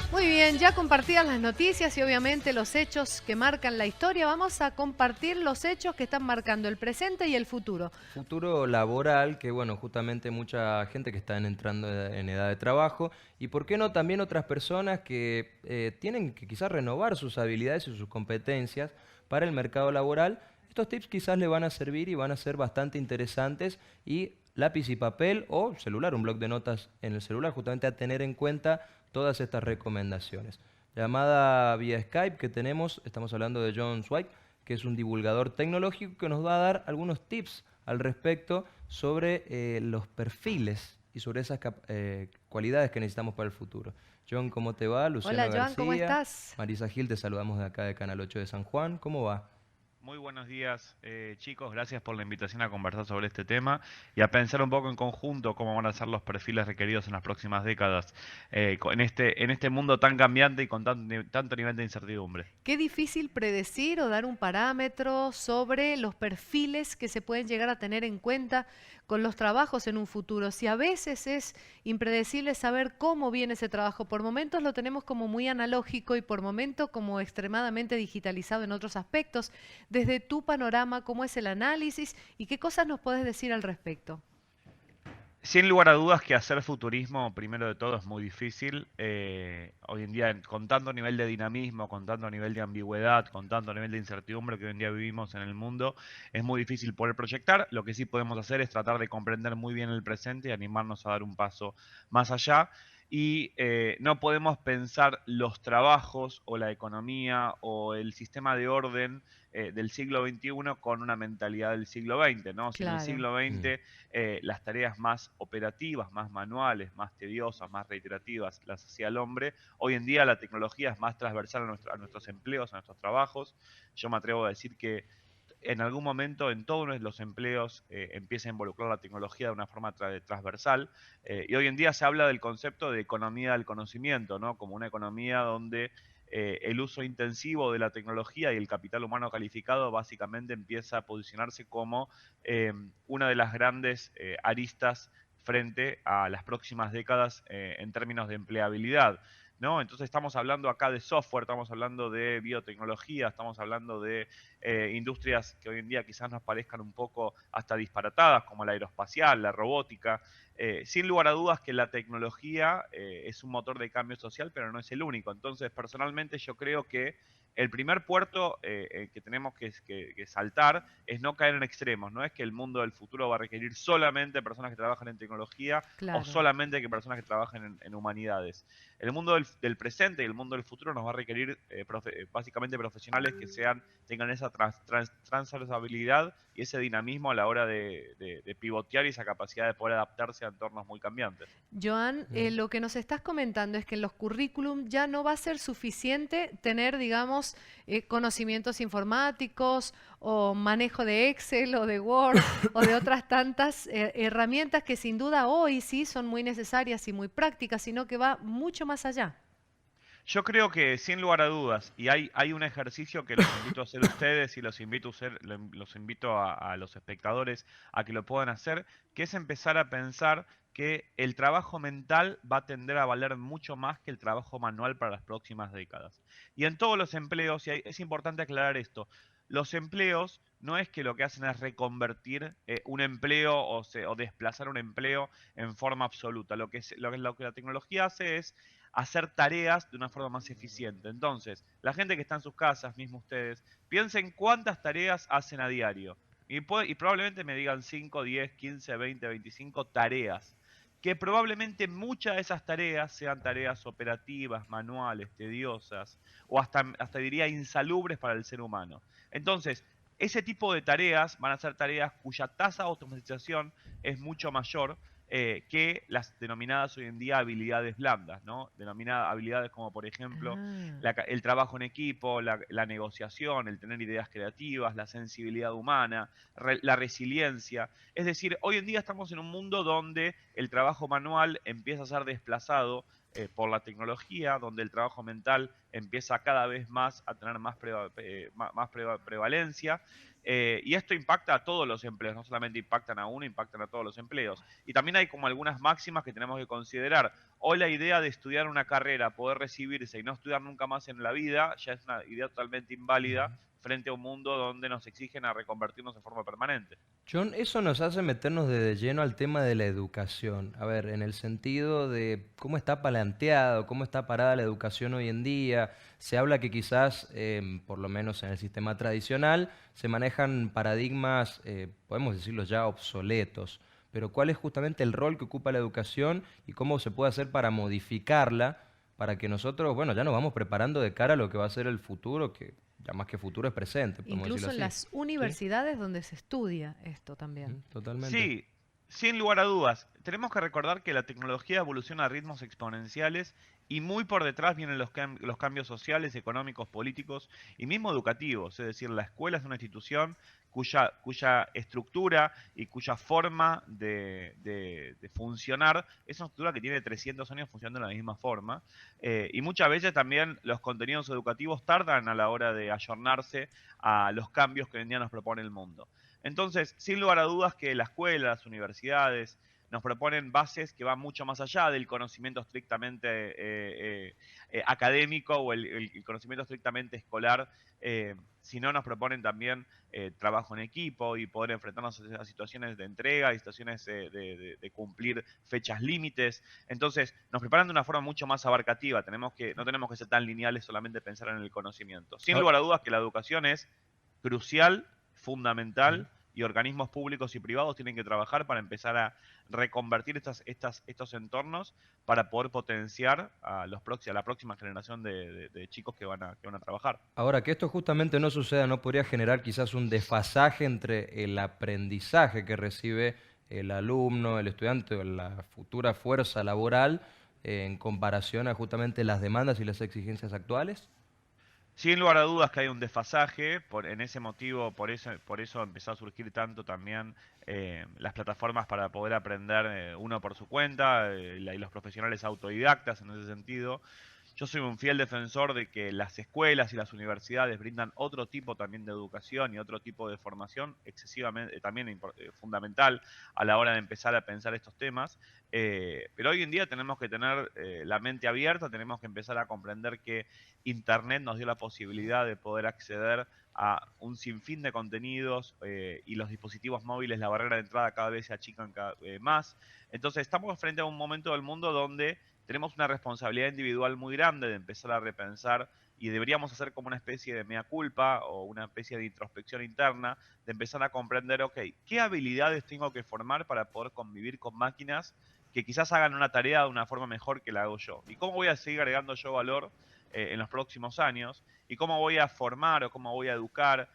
Muy bien, ya compartidas las noticias y obviamente los hechos que marcan la historia, vamos a compartir los hechos que están marcando el presente y el futuro. Futuro laboral, que bueno, justamente mucha gente que está entrando en edad de trabajo y por qué no también otras personas que tienen que quizás renovar sus habilidades y sus competencias para el mercado laboral. Estos tips quizás le van a servir y van a ser bastante interesantes y lápiz y papel o celular, un bloc de notas en el celular, justamente a tener en cuenta todas estas recomendaciones. Llamada vía Skype que tenemos, estamos hablando de John Zweig, que es un divulgador tecnológico que nos va a dar algunos tips al respecto sobre los perfiles y sobre esas cualidades que necesitamos para el futuro. John, ¿cómo te va? Hola Luciano Joan, ¿cómo García, estás? Marisa Gil, te saludamos de acá de Canal 8 de San Juan. ¿Cómo va? Muy buenos días, chicos. Gracias por la invitación a conversar sobre este tema y a pensar un poco en conjunto cómo van a ser los perfiles requeridos en las próximas décadas en este mundo tan cambiante y con tanto nivel de incertidumbre. Qué difícil predecir o dar un parámetro sobre los perfiles que se pueden llegar a tener en cuenta con los trabajos en un futuro. Si a veces es impredecible saber cómo viene ese trabajo, por momentos lo tenemos como muy analógico y por momentos como extremadamente digitalizado en otros aspectos. Desde tu panorama, ¿cómo es el análisis y qué cosas nos puedes decir al respecto? Sin lugar a dudas que hacer futurismo, primero de todo, es muy difícil. Hoy en día, con tanto nivel de dinamismo, con tanto nivel de ambigüedad, con tanto nivel de incertidumbre que hoy en día vivimos en el mundo, es muy difícil poder proyectar. Lo que sí podemos hacer es tratar de comprender muy bien el presente y animarnos a dar un paso más allá. Y no podemos pensar los trabajos o la economía o el sistema de orden del siglo XXI con una mentalidad del siglo XX, ¿no? Si en el Claro. siglo Mm. XX las tareas más operativas, más manuales, más tediosas, más reiterativas las hacía el hombre. Hoy en día la tecnología es más transversal a nuestros empleos, a nuestros trabajos. Yo me atrevo a decir que en algún momento en todos los empleos empieza a involucrar la tecnología de una forma transversal. Y hoy en día se habla del concepto de economía del conocimiento, ¿no? Como una economía donde el uso intensivo de la tecnología y el capital humano calificado básicamente empieza a posicionarse como una de las grandes aristas frente a las próximas décadas en términos de empleabilidad. ¿No? Entonces estamos hablando acá de software, estamos hablando de biotecnología, estamos hablando de industrias que hoy en día quizás nos parezcan un poco hasta disparatadas, como la aeroespacial, la robótica. Sin lugar a dudas que la tecnología es un motor de cambio social, pero no es el único. Entonces, personalmente yo creo que el primer puerto que tenemos que saltar es no caer en extremos. No es que el mundo del futuro va a requerir solamente personas que trabajan en tecnología o Claro. solamente que personas que trabajen en humanidades. El mundo del presente y el mundo del futuro nos va a requerir básicamente profesionales que tengan esa transversabilidad y ese dinamismo a la hora de pivotear y esa capacidad de poder adaptarse a entornos muy cambiantes. Joan, Mm. lo que nos estás comentando es que en los currículum ya no va a ser suficiente tener, digamos, conocimientos informáticos o manejo de Excel o de Word o de otras tantas herramientas que sin duda hoy sí son muy necesarias y muy prácticas, sino que va mucho más allá. Yo creo que sin lugar a dudas, y hay un ejercicio que los invito a hacer ustedes y los invito a los espectadores a que lo puedan hacer, que es empezar a pensar que el trabajo mental va a tender a valer mucho más que el trabajo manual para las próximas décadas. Y en todos los empleos, es importante aclarar esto, los empleos no es que lo que hacen es reconvertir un empleo o desplazar un empleo en forma absoluta. Lo que la tecnología hace es hacer tareas de una forma más eficiente. Entonces, la gente que está en sus casas, mismo ustedes, piensen cuántas tareas hacen a diario. Y probablemente me digan 5, 10, 15, 20, 25 tareas. Que probablemente muchas de esas tareas sean tareas operativas, manuales, tediosas, o hasta diría insalubres para el ser humano. Entonces, ese tipo de tareas van a ser tareas cuya tasa de automatización es mucho mayor que las denominadas hoy en día habilidades blandas, ¿no? Denominadas habilidades como, por ejemplo, Ah. el trabajo en equipo, la negociación, el tener ideas creativas, la sensibilidad humana, la resiliencia. Es decir, hoy en día estamos en un mundo donde el trabajo manual empieza a ser desplazado por la tecnología, donde el trabajo mental empieza cada vez más a tener más prevalencia. Y esto impacta a todos los empleos, no solamente impactan a uno, impactan a todos los empleos. Y también hay como algunas máximas que tenemos que considerar. Hoy la idea de estudiar una carrera, poder recibirse y no estudiar nunca más en la vida, ya es una idea totalmente inválida frente a un mundo donde nos exigen a reconvertirnos en forma permanente. John, eso nos hace meternos de lleno al tema de la educación. A ver, en el sentido de cómo está planteado, cómo está parada la educación hoy en día. Se habla que quizás, por lo menos en el sistema tradicional, se manejan paradigmas, podemos decirlo ya, obsoletos. Pero ¿cuál es justamente el rol que ocupa la educación y cómo se puede hacer para modificarla, para que nosotros, bueno, ya nos vamos preparando de cara a lo que va a ser el futuro, que ya más que futuro es presente, podemos Incluso decirlo en así? las ¿Sí? universidades donde se estudia esto también. Totalmente. Sí, sin lugar a dudas. Tenemos que recordar que la tecnología evoluciona a ritmos exponenciales y muy por detrás vienen los cambios sociales, económicos, políticos y mismo educativos. Es decir, la escuela es una institución cuya estructura y cuya forma de funcionar es una estructura que tiene 300 años funcionando de la misma forma. Y muchas veces también los contenidos educativos tardan a la hora de ayornarse a los cambios que hoy en día nos propone el mundo. Entonces, sin lugar a dudas que la escuela, las universidades, nos proponen bases que van mucho más allá del conocimiento estrictamente académico o el conocimiento estrictamente escolar, sino nos proponen también trabajo en equipo y poder enfrentarnos a situaciones de entrega y situaciones de cumplir fechas límites. Entonces, nos preparan de una forma mucho más abarcativa. No tenemos que ser tan lineales solamente pensar en el conocimiento. Sin Ahora, lugar a dudas que la educación es crucial, ujú. fundamental, y organismos públicos y privados tienen que trabajar para empezar a reconvertir estos entornos para poder potenciar a la próxima generación de chicos que van a trabajar. Ahora, que esto justamente no suceda, ¿no podría generar quizás un desfasaje entre el aprendizaje que recibe el alumno, el estudiante o la futura fuerza laboral en comparación a justamente las demandas y las exigencias actuales? Sin lugar a dudas que hay un desfasaje, en ese motivo, por eso empezó a surgir tanto también las plataformas para poder aprender uno por su cuenta y los profesionales autodidactas en ese sentido. Yo soy un fiel defensor de que las escuelas y las universidades brindan otro tipo también de educación y otro tipo de formación excesivamente también fundamental a la hora de empezar a pensar estos temas. Pero hoy en día tenemos que tener la mente abierta, tenemos que empezar a comprender que Internet nos dio la posibilidad de poder acceder a un sinfín de contenidos y los dispositivos móviles, la barrera de entrada cada vez se achican más. Entonces estamos frente a un momento del mundo donde tenemos una responsabilidad individual muy grande de empezar a repensar y deberíamos hacer como una especie de mea culpa o una especie de introspección interna, de empezar a comprender, ok, ¿qué habilidades tengo que formar para poder convivir con máquinas que quizás hagan una tarea de una forma mejor que la hago yo? ¿Y cómo voy a seguir agregando yo valor en los próximos años? ¿Y cómo voy a formar o cómo voy a educar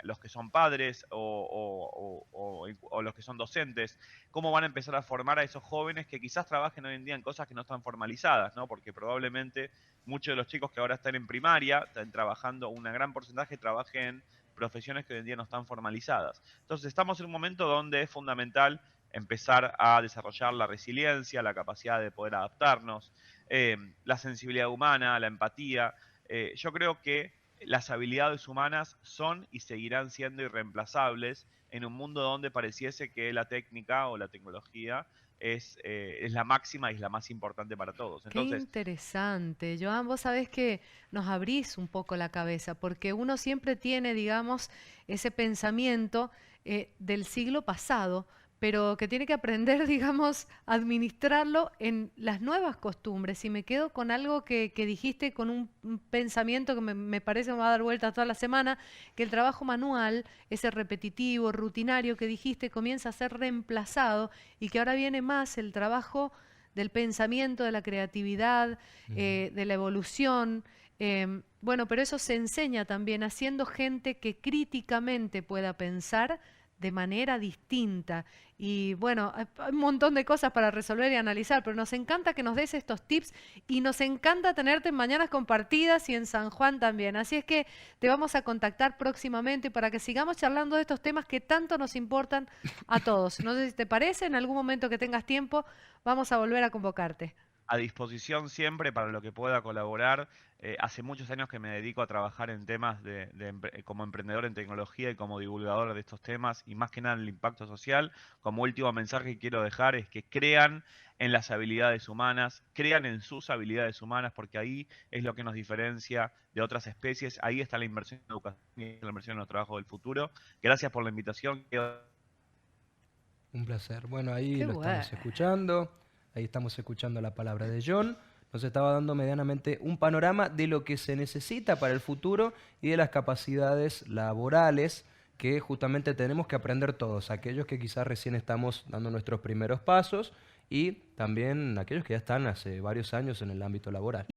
los que son padres o los que son docentes? ¿Cómo van a empezar a formar a esos jóvenes que quizás trabajen hoy en día en cosas que no están formalizadas, ¿no? Porque probablemente muchos de los chicos que ahora están en primaria, están trabajando, un gran porcentaje trabaje en profesiones que hoy en día no están formalizadas. Entonces estamos en un momento donde es fundamental empezar a desarrollar la resiliencia, la capacidad de poder adaptarnos, la sensibilidad humana, la empatía. Yo creo que las habilidades humanas son y seguirán siendo irreemplazables en un mundo donde pareciese que la técnica o la tecnología es la máxima y es la más importante para todos. Qué Entonces, interesante. Joan, vos sabés que nos abrís un poco la cabeza, porque uno siempre tiene, digamos, ese pensamiento del siglo pasado, pero que tiene que aprender, digamos, a administrarlo en las nuevas costumbres. Y me quedo con algo que dijiste, con un pensamiento que me parece que me va a dar vuelta toda la semana, que el trabajo manual, ese repetitivo, rutinario que dijiste, comienza a ser reemplazado y que ahora viene más el trabajo del pensamiento, de la creatividad, Ujú. de la evolución. Bueno, pero eso se enseña también haciendo gente que críticamente pueda pensar de manera distinta. Y bueno, hay un montón de cosas para resolver y analizar, pero nos encanta que nos des estos tips y nos encanta tenerte en Mañanas Compartidas y en San Juan también. Así es que te vamos a contactar próximamente para que sigamos charlando de estos temas que tanto nos importan a todos. No sé si te parece, en algún momento que tengas tiempo, vamos a volver a convocarte. a disposición siempre para lo que pueda colaborar. Hace muchos años que me dedico a trabajar en temas como emprendedor en tecnología y como divulgador de estos temas y más que nada en el impacto social. Como último mensaje que quiero dejar es que crean en las habilidades humanas, crean en sus habilidades humanas, porque ahí es lo que nos diferencia de otras especies. Ahí está la inversión en educación y la inversión en los trabajos del futuro. Gracias por la invitación. Un placer. Bueno, ahí Qué lo bueno. estamos escuchando. Ahí estamos escuchando la palabra de John. Nos estaba dando medianamente un panorama de lo que se necesita para el futuro y de las capacidades laborales que justamente tenemos que aprender todos, aquellos que quizás recién estamos dando nuestros primeros pasos y también aquellos que ya están hace varios años en el ámbito laboral.